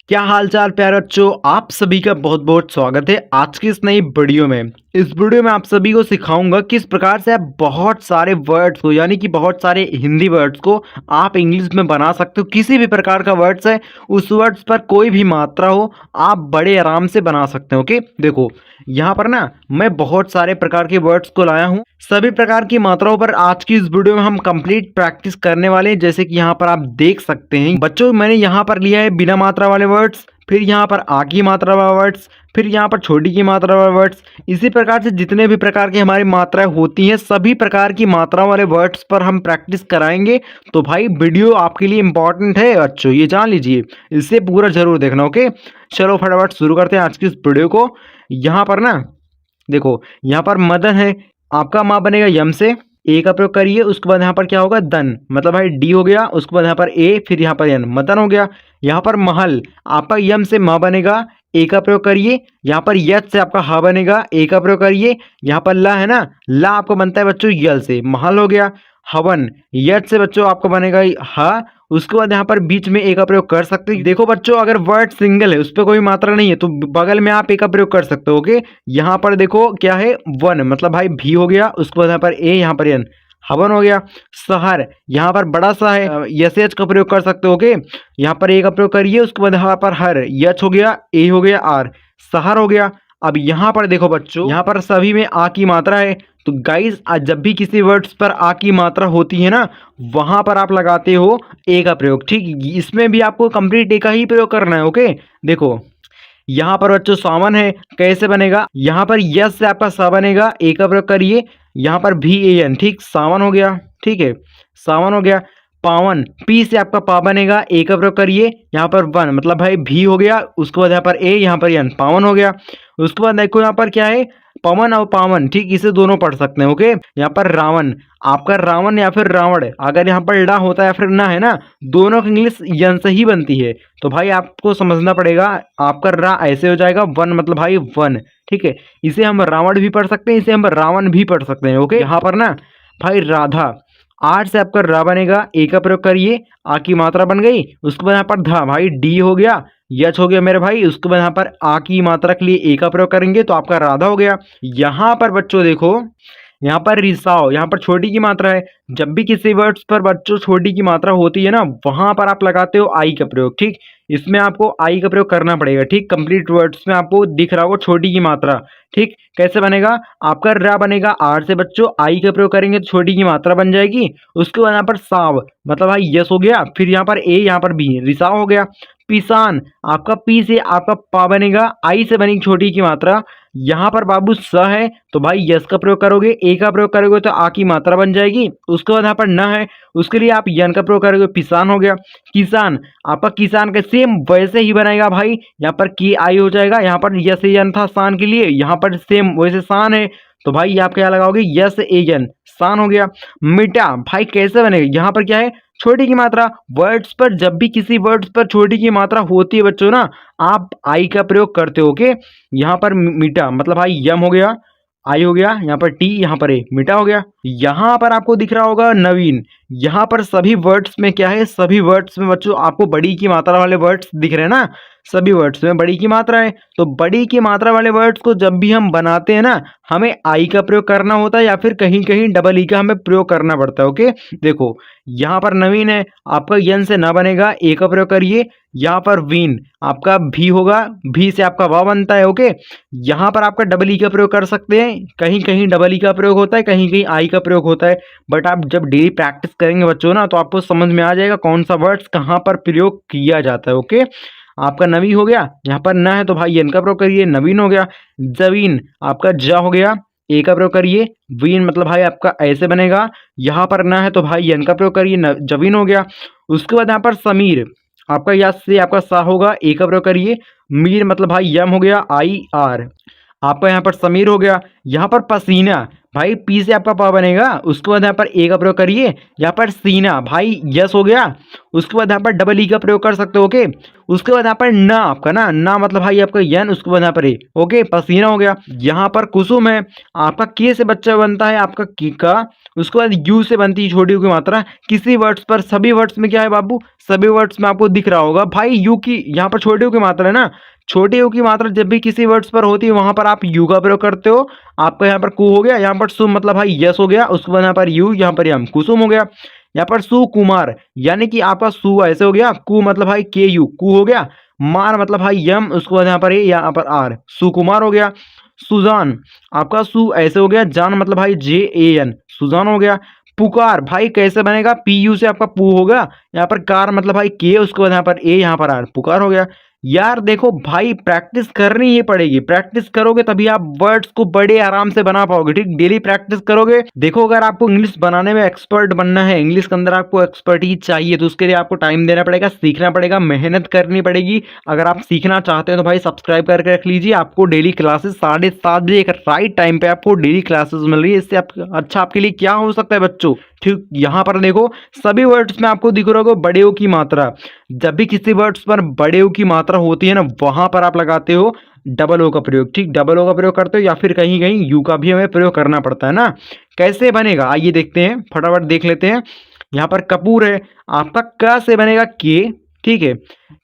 क्या हाल चाल प्यारे बच्चों, आप सभी का बहुत बहुत स्वागत है आज की इस नई वीडियो में। इस वीडियो में आप सभी को सिखाऊंगा किस प्रकार से आप बहुत सारे वर्ड्स को यानी कि बहुत सारे हिंदी वर्ड्स को आप इंग्लिश में बना सकते हो। किसी भी प्रकार का वर्ड्स है, उस वर्ड्स पर कोई भी मात्रा हो, आप बड़े आराम से बना सकते हो। ओके, देखो यहाँ पर ना मैं बहुत सारे प्रकार के वर्ड्स को लाया हूँ। सभी प्रकार की मात्राओं पर आज की इस वीडियो में हम कंप्लीट प्रैक्टिस करने वाले हैं। जैसे कि यहाँ पर आप देख सकते हैं बच्चों, मैंने यहाँ पर लिया है बिना मात्रा वाले वर्ड्स, फिर यहाँ पर आ की मात्रा वाले वर्ड्स, फिर यहाँ पर छोटी की मात्रा वाले वर्ड्स। इसी प्रकार से जितने भी प्रकार की हमारी मात्राएं होती हैं, सभी प्रकार की मात्रा वाले वर्ड्स पर हम प्रैक्टिस कराएंगे। तो भाई वीडियो आपके लिए इंपॉर्टेंट है बच्चों, ये जान लीजिए, इसे पूरा जरूर देखना। ओके, चलो फटाफट शुरू करते हैं आज की इस वीडियो को। यहाँ पर ना देखो, यहाँ पर मदन है, आपका माँ बनेगा यम से, ए का प्रयोग करिए। उसके बाद यहाँ पर क्या होगा, दन, मतलब भाई डी हो गया। उसके बाद यहाँ पर ए, फिर यहाँ पर एन, मदन हो गया। यहाँ पर महल, आपका यम से माँ बनेगा, ए का प्रयोग करिए। यहाँ पर यत से आपका हा बनेगा, ए का प्रयोग करिए। यहाँ पर ला है ना, ला आपको बनता है बच्चों यल से, महल हो गया। हवन, यत से बच्चों आपको बनेगा हा। उसके बाद यहाँ पर बीच में ए का प्रयोग कर सकते हैं। देखो बच्चों, अगर वर्ड सिंगल है, उस पर कोई मात्रा नहीं है, तो बगल में आप ए का प्रयोग कर सकते हो। ओके, यहाँ पर देखो क्या है, वन, मतलब भाई भी हो गया। उसके बाद यहाँ पर ए, यहाँ पर एन, हवन हो गया। शहर, यहाँ पर बड़ा सा है, यस एच का प्रयोग कर सकते हो। ओके, यहाँ पर ए का प्रयोग करिए। उसके बाद यहाँ पर हर, यच हो गया, ए हो गया, आर, शहर हो गया। अब यहाँ पर देखो बच्चों, यहाँ पर सभी में आ की मात्रा है। तो गाइस, जब भी किसी वर्ड्स पर आ की मात्रा होती है ना, वहां पर आप लगाते हो ए का प्रयोग। ठीक, इसमें भी आपको कंप्लीट ए का ही प्रयोग करना है। ओके, देखो यहाँ पर बच्चों सावन है, कैसे बनेगा, यहाँ पर यस से आपका सा बनेगा, ए का प्रयोग करिए। यहाँ पर भी ए एन, ठीक, सावन हो गया। ठीक है, सावन हो गया। पावन, पी से आपका पा बनेगा, ए का प्रयोग करिए। यहाँ पर वन, मतलब भाई भी हो गया। उसके बाद यहाँ पर ए, यहाँ पर एन, पावन हो गया। उसके बाद देखो यहाँ पर क्या है, पवन और पावन, ठीक, इसे दोनों पढ़ सकते हैं। ओके, यहाँ पर रावण, आपका रावण या फिर रावण, अगर यहाँ पर ला होता है या फिर ना है ना, दोनों की इंग्लिश यन से ही बनती है। तो भाई आपको समझना पड़ेगा, आपका रा ऐसे हो जाएगा, वन मतलब भाई वन। ठीक है, इसे हम रावण भी पढ़ सकते हैं, इसे हम रावण भी पढ़ सकते हैं। ओके, यहाँ पर ना भाई राधा, आठ से आपका रा बनेगा, ए का प्रयोग करिए, आ की मात्रा बन गई। उसके बाद यहाँ पर धा, भाई डी हो गया, यच हो गया मेरे भाई। उसके बाद यहाँ पर आ की मात्रा के लिए ए का प्रयोग करेंगे, तो आपका राधा हो गया। यहाँ पर बच्चों देखो, यहाँ पर रिसाव, यहाँ पर छोटी की मात्रा है। जब भी किसी वर्ड्स पर बच्चों छोटी की मात्रा होती है ना, वहां पर आप लगाते हो आई का प्रयोग। ठीक, इसमें आपको आई का प्रयोग करना पड़ेगा। ठीक, कंप्लीट वर्ड्स में आपको दिख रहा होगा छोटी की मात्रा। ठीक, कैसे बनेगा, आपका रा बनेगा, आर से बच्चों आई का प्रयोग करेंगे तो छोटी की मात्रा बन जाएगी। उसके बाद यहाँ पर साव, मतलब भाई यस हो गया, फिर यहाँ पर ए, यहाँ पर बी, रिसाव हो गया। पिसान, आपका पी से आपका पा बनेगा, आई से बनेगी छोटी की मात्रा। यहाँ पर बाबू स है, तो भाई यस का प्रयोग करोगे, ए का प्रयोग करोगे तो आ की मात्रा बन जाएगी। उसके बाद यहाँ पर न है, उसके लिए आप यन का प्रयोग करोगे, पिसान हो गया। किसान, आपका किसान का सेम वैसे ही बनेगा भाई, यहाँ पर की आई हो जाएगा। यहाँ पर यस ए एन था सान के लिए, यहाँ पर सेम वैसे सान है, तो भाई आप क्या लगाओगे, यस ए एन, सान हो गया। मिटा, भाई कैसे बनेगा, यहाँ पर क्या है, छोटी की मात्रा। वर्ड्स पर जब भी किसी वर्ड्स पर छोटी की मात्रा होती है बच्चों ना, आप आई का प्रयोग करते हो। ओके, यहाँ पर मीठा, मतलब भाई यम हो गया, आई हो गया, यहाँ पर टी, यहाँ पर ए, मीठा हो गया। यहाँ पर आपको दिख रहा होगा नवीन, यहाँ पर सभी वर्ड्स में क्या है, सभी वर्ड्स में बच्चों आपको बड़ी की मात्रा वाले वर्ड्स दिख रहे हैं ना, सभी वर्ड्स में बड़ी की मात्रा है। तो बड़ी की मात्रा वाले वर्ड्स को जब भी हम बनाते हैं ना, हमें आई का प्रयोग करना होता है, या फिर कहीं कहीं डबल ई का हमें प्रयोग करना पड़ता है। ओके, देखो यहाँ पर नवीन है, आपका यन से ना बनेगा, ए का प्रयोग करिए। यहाँ पर वीन, आपका भी होगा, भी से आपका वा बनता है। ओके, यहाँ पर आपका डबल ई का प्रयोग कर सकते हैं, कहीं कहीं डबल ई का प्रयोग होता है, कहीं कहीं आई का प्रयोग होता है। बट आप जब डेली प्रैक्टिस करेंगे बच्चों ना, तो आपको समझ में आ जाएगा कौन सा वर्ड्स कहाँ पर प्रयोग किया जाता है। ओके, आपका नवी हो गया, यहाँ पर न है तो भाई एन का प्रयोग करिए, नवीन हो गया। जवीन, आपका जा हो गया, ए का प्रयोग करिए। वीन, मतलब भाई आपका ऐसे बनेगा, यहाँ पर ना है तो भाई एन का प्रयोग करिए, जवीन हो गया। उसके बाद यहाँ पर समीर, आपका यस से आपका सा होगा, ए का प्रयोग करिए। मीर, मतलब भाई यम हो गया, आई आर, आपका यहाँ पर समीर हो गया। यहाँ पर पसीना, भाई पी से आपका प बनेगा, उसके बाद यहाँ पर ए का प्रयोग करिए, यहाँ पर सीना भाई यस हो गया। उसके बाद यहाँ पर डबल ई का प्रयोग कर सकते हो, ओके। उसके बाद यहाँ पर ना आपका ना मतलब भाई आपका यन, उसके बाद यहाँ पर ए, ओके, पसीना हो गया। यहाँ पर कुसुम है, आपका के से बच्चा बनता है आपका की का, उसके बाद यू से बनती है छोटी यू की मात्रा। किसी वर्ड्स पर, सभी वर्ड्स में क्या है बाबू, सभी वर्ड्स में आपको दिख रहा होगा भाई यू की, यहाँ पर छोटी यू की मात्रा है ना, छोटी यू की मात्रा जब भी किसी वर्ड्स पर होती है वहां पर आप यू का प्रयोग करते हो। आपका यहाँ पर कु हो गया, यहाँ पर सु मतलब भाई यस हो गया, उसके बाद यहाँ पर यू, यहाँ पर यम, कुसुम हो गया। यहाँ पर सुकुमार, यानी कि आपका सु ऐसे हो गया, कु मतलब भाई के यू, कु हो गया, मार मतलब भाई यम, उसके बाद यहाँ पर ए, यहाँ पर आर, सुकुमार हो गया। सुजान, आपका सु ऐसे हो गया, जान मतलब भाई जे ए एन, सुजान हो गया। पुकार भाई कैसे बनेगा, पी यू से आपका पू होगा, यहाँ पर कार मतलब भाई के, उसके बाद यहाँ पर ए, यहाँ पर आर, पुकार हो गया। यार देखो भाई प्रैक्टिस करनी ही पड़ेगी, प्रैक्टिस करोगे तभी आप वर्ड्स को बड़े आराम से बना पाओगे, ठीक। डेली प्रैक्टिस करोगे। देखो अगर आपको इंग्लिश बनाने में एक्सपर्ट बनना है, इंग्लिश के अंदर आपको एक्सपर्टीज चाहिए, तो उसके लिए आपको टाइम देना पड़ेगा, सीखना पड़ेगा, मेहनत करनी पड़ेगी। अगर आप सीखना चाहते हैं तो भाई सब्सक्राइब करके रख लीजिए, आपको डेली क्लासेस 7:30 बजे एक राइट टाइम पे आपको डेली क्लासेस मिल रही है। इससे अच्छा आपके लिए क्या हो सकता है बच्चों, ठीक। यहाँ पर देखो सभी वर्ड्स में आपको दिख रहा होगा बड़े ओ की मात्रा, जब भी किसी वर्ड्स पर बड़े ओ की मात्रा होती है ना, वहां पर आप लगाते हो डबल ओ का प्रयोग, ठीक। डबल ओ का प्रयोग करते हो, या फिर कहीं कहीं यू का भी हमें प्रयोग करना पड़ता है ना। कैसे बनेगा आइए देखते हैं, फटाफट देख लेते हैं। यहाँ पर कपूर है, आपका क से बनेगा के, ठीक है,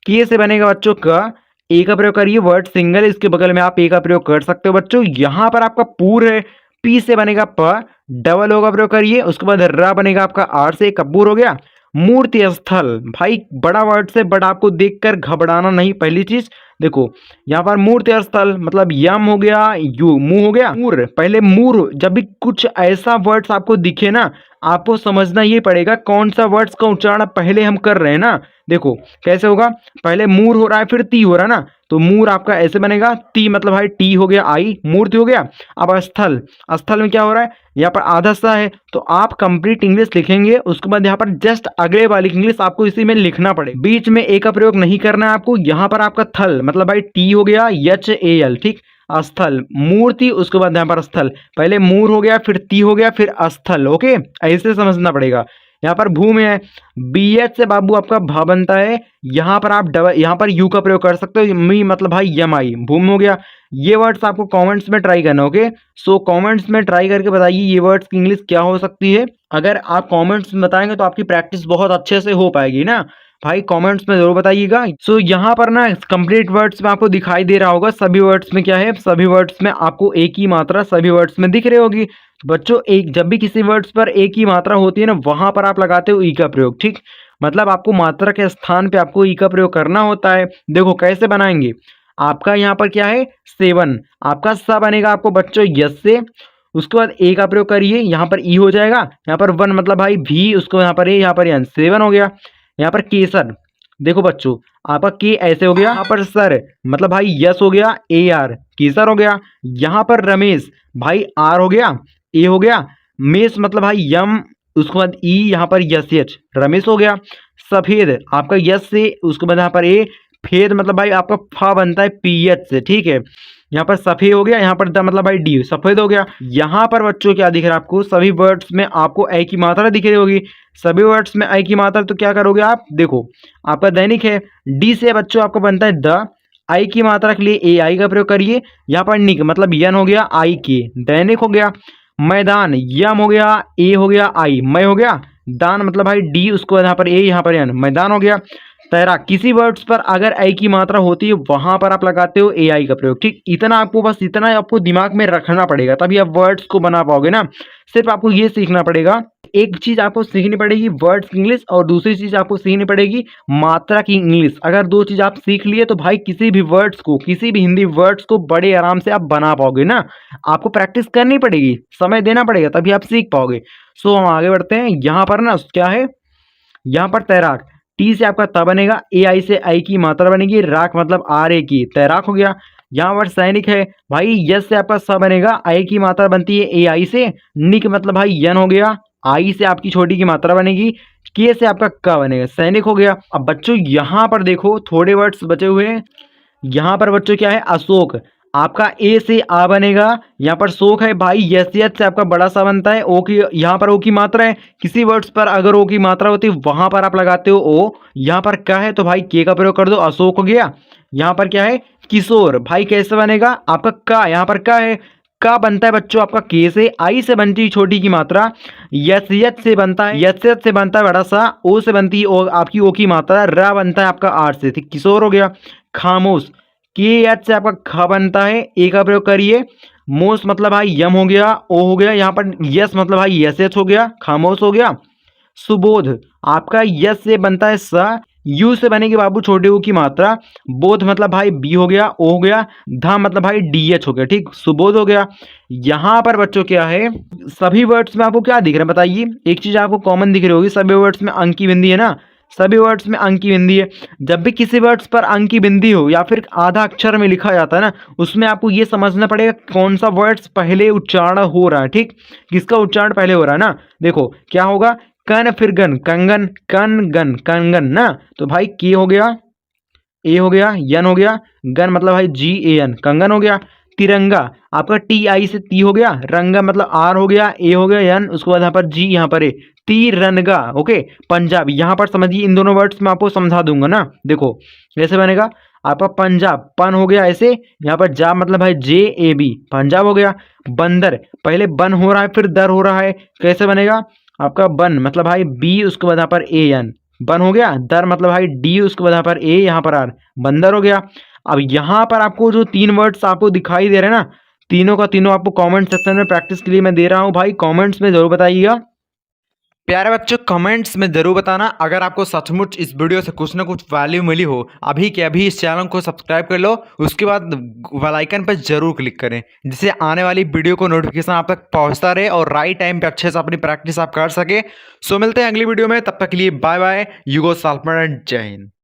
के से बनेगा बच्चों क, ए का प्रयोग करिए, वर्ड सिंगल, इसके बगल में आप ए का प्रयोग कर सकते हो बच्चों। यहाँ पर आपका पूर है, पी से बनेगा प, डबल ओ का प्रयोग करिए, उसके बाद रा बनेगा आपका आर से, कपूर हो गया। मूर्ति स्थल भाई बड़ा वर्ड से, बट आपको देखकर घबराना नहीं। पहली चीज देखो यहाँ पर मूर्ति स्थल मतलब यम हो गया, यू मुंह हो गया, मूर, पहले मूर, जब भी कुछ ऐसा वर्ड्स आपको दिखे ना, आपको समझना ये पड़ेगा कौन सा वर्ड्स का उच्चारण पहले हम कर रहे हैं ना। देखो कैसे होगा, पहले मूर हो रहा है फिर ती हो रहा है ना, तो मूर आपका ऐसे बनेगा, ती मतलब भाई टी हो गया, आई, मूर्ति हो गया। अब स्थल, स्थल में क्या हो रहा है, यहाँ पर आधा सा है, तो आप कंप्लीट इंग्लिश लिखेंगे, उसके बाद यहाँ पर जस्ट अगले वाली इंग्लिश आपको इसी में लिखना पड़ेगा, बीच में ए का प्रयोग नहीं करना है आपको। यहाँ पर आपका थल मतलब भाई टी हो गया, एच ए एल, ठीक। स्थल, मूर्ति, उसके बाद यहाँ पर स्थल, पहले मूर हो गया फिर ती हो गया फिर स्थल, ओके, ऐसे समझना पड़ेगा। यहाँ पर भूमि है, बी एच से बाबू आपका भा बनता है, यहाँ पर आप डबल, यहाँ पर यू का प्रयोग कर सकते हो, मी मतलब भाई यम आई, भूमि हो गया। ये वर्ड्स आपको कमेंट्स में ट्राई करना, ओके। सो कमेंट्स में ट्राई करके बताइए ये वर्ड्स की इंग्लिश क्या हो सकती है। अगर आप कमेंट्स में बताएंगे तो आपकी प्रैक्टिस बहुत अच्छे से हो पाएगी ना भाई, कमेंट्स में जरूर बताइएगा। सो यहाँ पर ना कंप्लीट वर्ड्स में आपको दिखाई दे रहा होगा, सभी वर्ड्स में क्या है, सभी वर्ड्स में आपको एक ही मात्रा सभी वर्ड्स में दिख रही होगी। तो बच्चों एक, जब भी किसी वर्ड्स पर एक ही मात्रा होती है ना, वहां पर आप लगाते हो ई का प्रयोग, ठीक। मतलब आपको मात्रा के स्थान पे आपको ई का प्रयोग करना होता है। देखो कैसे बनाएंगे, आपका यहाँ पर क्या है, सेवन, आपका सा बनेगा आपको बच्चों यस से, उसके बाद ए का प्रयोग करिए, यहाँ पर ई हो जाएगा, यहाँ पर वन मतलब भाई भी, उसको यहाँ पर ए, यहाँ पर एन, सेवन हो गया। यहाँ पर केसर, देखो बच्चों आपका के ऐसे हो गया, यहाँ पर सर मतलब भाई यस हो गया, ए आर, केसर हो गया। यहाँ पर रमेश भाई आर हो गया, ए हो गया, मेष मतलब भाई यम, उसके बाद ई, यहाँ पर यस एच, रमेश हो गया। सफेद आपका यस से, उसके बाद यहाँ पर ए, फेद मतलब भाई आपका फा बनता है पी एच से, ठीक है। यहाँ पर सफेद हो गया, यहाँ पर द मतलब भाई डी, सफेद हो गया। यहाँ पर बच्चों क्या दिख रहा है आपको, सभी वर्ड्स में आपको ए की मात्रा दिख रही होगी, सभी वर्ड्स में ए की मात्रा, तो क्या करोगे आप, देखो आपका दैनिक है, डी से बच्चों आपका बनता है द, आई की मात्रा के लिए ए आई का प्रयोग करिए, यहाँ पर निक मतलब यन हो गया, आई के, दैनिक हो गया। मैदान, यम हो गया, ए हो गया, आई, मैं हो गया, दान मतलब भाई डी, उसको यहाँ पर ए, यहाँ पर एन, मैदान हो गया। तैराक, किसी वर्ड्स पर अगर आई की मात्रा होती है वहां पर आप लगाते हो ए आई का प्रयोग, ठीक। इतना आपको, बस इतना आपको दिमाग में रखना पड़ेगा, तभी आप वर्ड्स को बना पाओगे ना। सिर्फ आपको ये सीखना पड़ेगा, एक चीज आपको सीखनी पड़ेगी वर्ड्स की इंग्लिश, और दूसरी चीज आपको सीखनी पड़ेगी मात्रा की इंग्लिश। अगर दो चीज आप सीख लिए तो भाई किसी भी वर्ड्स को, किसी भी हिंदी वर्ड्स को बड़े आराम से आप बना पाओगे ना। आपको प्रैक्टिस करनी पड़ेगी, समय देना पड़ेगा, तभी आप सीख पाओगे। सो हम आगे बढ़ते हैं। यहाँ पर ना क्या है, यहाँ पर तैराक, टी से आपका त बनेगा, ए आई से आई की मात्रा बनेगी, राख मतलब आर ए की, तैराक हो गया। यहाँ पर सैनिक है भाई, यस से आपका स बनेगा, आई की मात्रा बनती है ए आई से, निक मतलब भाई यन हो गया, आई से आपकी छोटी की मात्रा बनेगी, के से आपका क बनेगा, सैनिक हो गया। अब बच्चों यहाँ पर देखो थोड़े वर्ड्स बचे हुए हैं। यहाँ पर बच्चों क्या है, अशोक, आपका ए से आ बनेगा। यहाँ पर शोक है भाई, यसियत से आपका बड़ा सा बनता है। ओ की, यहाँ पर ओ की मात्रा है, किसी वर्ड्स पर अगर ओ की मात्रा होती है वहां पर आप लगाते हो ओ। यहाँ पर क्या है तो भाई के का प्रयोग कर दो, अशोक हो गया। यहाँ पर क्या है, किशोर। भाई कैसे बनेगा आपका का, यहाँ पर का है, का बनता है बच्चों आपका के से, आई से बनती है छोटी की मात्रा, यसियत से बनता है, यसियत से बनता है बड़ा सा, ओ से बनती है ओ, आपकी ओ की मात्रा, रा बनता है आपका आर से, ठीक, किशोर हो गया। खामोश, के एच से आपका ख बनता है, ए का प्रयोग करिए। मोस मतलब भाई यम हो गया, ओ हो गया। यहाँ पर यस मतलब भाई यस एच हो गया, खामोश हो गया। सुबोध, आपका यस से बनता है स, यू से बनेगी बाबू छोटे ऊ की मात्रा, बोध मतलब भाई बी हो गया, ओ हो गया, धा मतलब भाई डी एच हो गया, ठीक, सुबोध हो गया। यहाँ पर बच्चों क्या है, सभी वर्ड्स में आपको क्या दिख रहा है बताइए, एक चीज आपको कॉमन दिख रही होगी, सभी वर्ड्स में अंक की बिंदी है ना, सभी वर्ड्स में अंक की बिंदी है। जब भी किसी वर्ड्स पर अंक की बिंदी हो या फिर आधा अक्षर में लिखा जाता है ना, उसमें आपको ये समझना पड़ेगा कौन सा वर्ड्स पहले उच्चारण हो रहा है, ठीक, किसका उच्चारण पहले हो रहा है ना। देखो क्या होगा, कन फिर गन, कंगन, कन गन, कंगन ना, तो भाई के हो गया, ए हो गया, यन हो गया, गन मतलब भाई जी ए एन, कंगन हो गया। तिरंगा, आपका टी आई से ती हो गया, रंगा मतलब आर हो गया, ए हो गया यन, उसके बाद यहाँ पर जी, यहाँ पर ए, तिरनगा। ओके, पंजाब, यहाँ पर समझिए इन दोनों वर्ड्स में आपको समझा दूंगा ना। देखो कैसे बनेगा, आपका पंजाब, पन हो गया ऐसे, यहाँ पर जा मतलब भाई जे ए बी, पंजाब हो गया। बंदर, पहले बन हो रहा है फिर दर हो रहा है, कैसे बनेगा, आपका बन मतलब भाई बी, उसके बाद यहाँ पर ए एन, बन हो गया। दर मतलब भाई डी, उसके बाद यहाँ पर ए, यहाँ पर आर, बंदर हो गया। अब यहाँ पर आपको जो तीन वर्ड्स आपको दिखाई दे रहे हैं ना, तीनों का तीनों आपको कमेंट सेक्शन में प्रैक्टिस के लिए मैं दे रहा हूँ भाई, कमेंट्स में जरूर बताइएगा। प्यारे बच्चों कमेंट्स में जरूर बताना अगर आपको सचमुच इस वीडियो से कुछ ना कुछ वैल्यू मिली हो। अभी के अभी इस चैनल को सब्सक्राइब कर लो, उसके बाद बेल आइकन पर जरूर क्लिक करें, जिससे आने वाली वीडियो को नोटिफिकेशन आप तक पहुंचता रहे और राइट टाइम पे अच्छे से अपनी प्रैक्टिस आप कर सके। सो मिलते हैं अगली वीडियो में, तब तक के लिए बाय बाय, युगो साल्फमर एंड जय हिंद।